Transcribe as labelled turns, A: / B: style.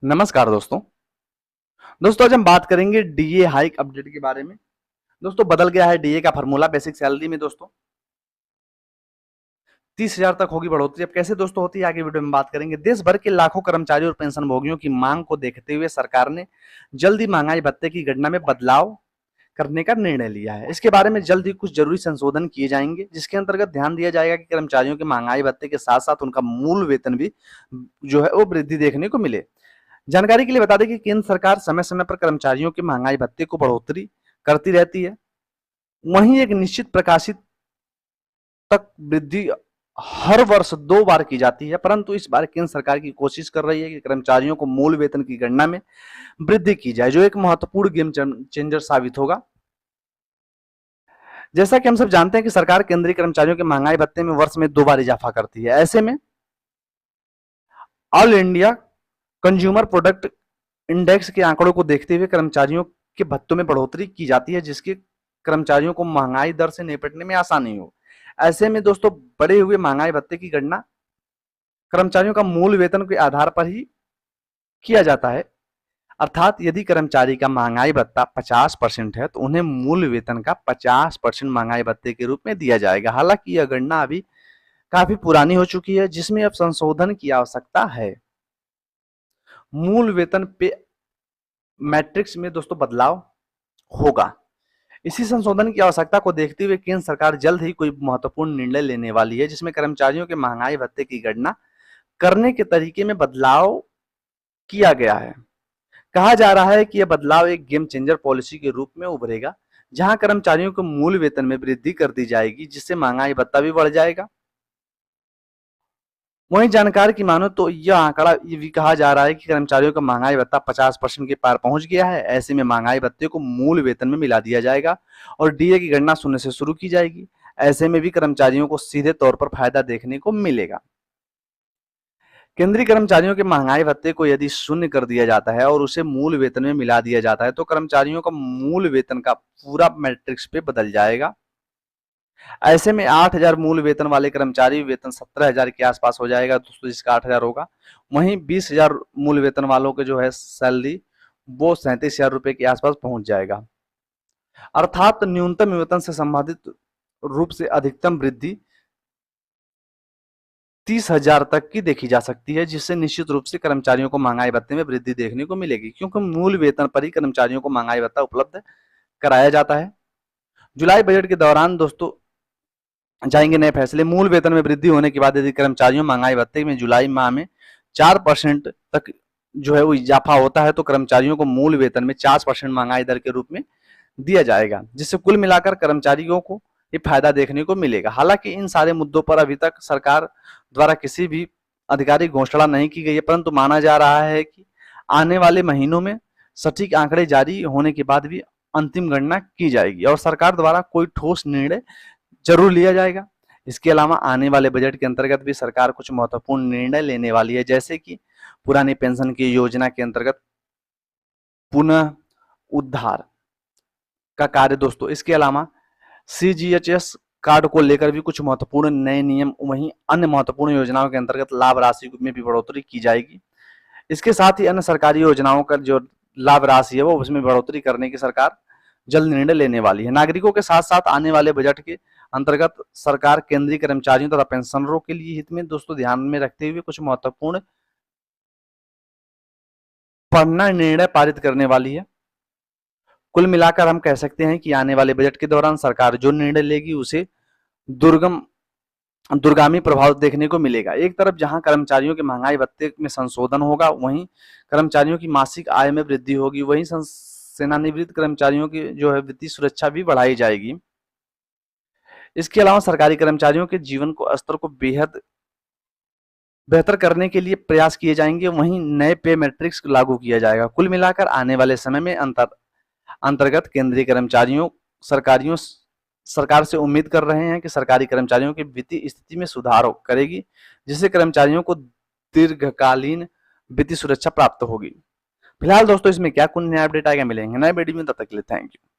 A: नमस्कार दोस्तों आज हम बात करेंगे डीए हाइक अपडेट के बारे में। दोस्तों बदल गया है डीए का फॉर्मूला बेसिक सैलरी में। दोस्तों 30,000 तक होगी बढ़ोतरी। अब कैसे दोस्तों होती है आगे वीडियो में बात करेंगे। देश भर के लाखों कर्मचारियों और पेंशन भोगियों की मांग को देखते हुए सरकार ने जल्द ही महंगाई भत्ते की गणना में बदलाव करने का निर्णय लिया है। इसके बारे में जल्द ही कुछ जरूरी संशोधन किए जाएंगे, जिसके अंतर्गत ध्यान दिया जाएगा कि कर्मचारियों के महंगाई भत्ते के साथ साथ उनका मूल वेतन भी जो है वो वृद्धि देखने को मिले। जानकारी के लिए बता दें कि केंद्र सरकार समय समय पर कर्मचारियों के महंगाई भत्ते को बढ़ोतरी करती रहती है। वहीं एक निश्चित प्रकाशित तक वृद्धि हर वर्ष 2 बार की जाती है, परंतु इस बार केंद्र सरकार की कोशिश कर रही है कि कर्मचारियों को मूल वेतन की गणना में वृद्धि की जाए, जो एक महत्वपूर्ण गेम चेंजर साबित होगा। जैसा कि हम सब जानते हैं कि सरकार केंद्रीय कर्मचारियों के महंगाई भत्ते में वर्ष में 2 बार इजाफा करती है। ऐसे में all India consumer product index के आंकड़ों को देखते हुए कर्मचारियों के भत्तों में बढ़ोतरी की जाती है, जिसके कर्मचारियों को महंगाई दर से निपटने में आसानी हो। ऐसे में दोस्तों बढ़े हुए महंगाई भत्ते की गणना कर्मचारियों का मूल वेतन के आधार पर ही किया जाता है। अर्थात यदि कर्मचारी का महंगाई भत्ता 50% है तो उन्हें मूल वेतन का 50% महंगाई भत्ते के रूप में दिया जाएगा। हालांकि यह गणना अभी काफी पुरानी हो चुकी है, जिसमें अब संशोधन की आवश्यकता है। मूल वेतन पे मैट्रिक्स में दोस्तों बदलाव होगा। इसी संशोधन की आवश्यकता को देखते हुए केंद्र सरकार जल्द ही कोई महत्वपूर्ण निर्णय लेने वाली है, जिसमें कर्मचारियों के महंगाई भत्ते की गणना करने के तरीके में बदलाव किया गया है। कहा जा रहा है कि यह बदलाव एक गेम चेंजर पॉलिसी के रूप में उभरेगा, जहां कर्मचारियों को मूल वेतन में वृद्धि कर दी जाएगी, जिससे महंगाई भत्ता भी बढ़ जाएगा। वहीं जानकार की मानो तो यह आंकड़ा ये भी कहा जा रहा है कि कर्मचारियों का महंगाई भत्ता 50% के पार पहुंच गया है। ऐसे में महंगाई भत्ते को मूल वेतन में मिला दिया जाएगा और डीए की गणना शून्य से शुरू की जाएगी। ऐसे में भी कर्मचारियों को सीधे तौर पर फायदा देखने को मिलेगा। केंद्रीय कर्मचारियों के महंगाई भत्ते को यदि शून्य कर दिया जाता है और उसे मूल वेतन में मिला दिया जाता है तो कर्मचारियों का मूल वेतन का पूरा मैट्रिक्स पे बदल जाएगा। ऐसे में 8,000 मूल वेतन वाले कर्मचारी वेतन 17,000 के आसपास हो जाएगा दोस्तों, जिसका 8,000 होगा। वहीं 20,000 मूल वेतन वालों के जो है सैलरी वो 37,000 रुपए के आसपास पहुंच जाएगा। अर्थात न्यूनतम वेतन से संबंधित रूप से अधिकतम वृद्धि 30,000 तक की देखी जा सकती है, जिससे निश्चित रूप से कर्मचारियों को महंगाई भत्ते में वृद्धि देखने को मिलेगी, क्योंकि मूल वेतन पर ही कर्मचारियों को महंगाई भत्ता उपलब्ध कराया जाता है। जुलाई बजट के दौरान दोस्तों जाएंगे नए फैसले। मूल वेतन में वृद्धि होने के बाद यदि कर्मचारियों महंगाई भत्ते में जुलाई माह में 4% तक जो है वो इजाफा होता है तो कर्मचारियों को मूल वेतन में 4% महंगाई दर के रूप में दिया जाएगा, जिससे कुल मिलाकर कर्मचारियों को ये फायदा देखने को मिलेगा। हालांकि इन सारे मुद्दों पर अभी तक सरकार द्वारा किसी भी आधिकारिक घोषणा नहीं की गई है, परंतु माना जा रहा है कि आने वाले महीनों में सटीक आंकड़े जारी होने के बाद भी अंतिम गणना की जाएगी और सरकार द्वारा कोई ठोस निर्णय जरूर लिया जाएगा। इसके अलावा आने वाले बजट के अंतर्गत भी सरकार कुछ महत्वपूर्ण निर्णय लेने वाली है, जैसे कि पुरानी पेंशन की योजना के अंतर्गत पुनः उद्धार का कार्य दोस्तों। इसके अलावा सीजीएचएस कार्ड को लेकर भी कुछ महत्वपूर्ण नए नियम, वहीं अन्य महत्वपूर्ण योजनाओं के अंतर्गत लाभ राशि में भी बढ़ोतरी की जाएगी। इसके साथ ही अन्य सरकारी योजनाओं का जो लाभ राशि है वो उसमें बढ़ोतरी करने की सरकार जल्द निर्णय लेने वाली है। नागरिकों के साथ साथ आने वाले बजट के अंतर्गत सरकार केंद्रीय कर्मचारियों तथा पेंशनरों के लिए हित में दोस्तों ध्यान में रखते हुए कुछ महत्वपूर्ण पढ़ना निर्णय पारित करने वाली है। कुल मिलाकर हम कह सकते हैं कि आने वाले बजट के दौरान सरकार जो निर्णय लेगी उसे दूरगामी प्रभाव देखने को मिलेगा। एक तरफ जहां कर्मचारियों के महंगाई भत्ते में संशोधन होगा, वहीं कर्मचारियों की मासिक आय में वृद्धि होगी। वहीं सेवानिवृत्त कर्मचारियों की जो है वित्तीय सुरक्षा भी बढ़ाई जाएगी। इसके अलावा सरकारी कर्मचारियों के जीवन को स्तर को बेहतर करने के लिए प्रयास किए जाएंगे। वहीं नए पे मैट्रिक्स लागू किया जाएगा। कुल मिलाकर आने वाले समय में अंतर्गत केंद्रीय कर्मचारियों सरकार से उम्मीद कर रहे हैं कि सरकारी कर्मचारियों की वित्तीय स्थिति में सुधार करेगी, जिससे कर्मचारियों को दीर्घकालीन वित्तीय सुरक्षा प्राप्त होगी। फिलहाल दोस्तों इसमें क्या कुछ नया अपडेट आएगा, मिलेंगे नए वीडियो में, तब तक के लिए थैंक यू।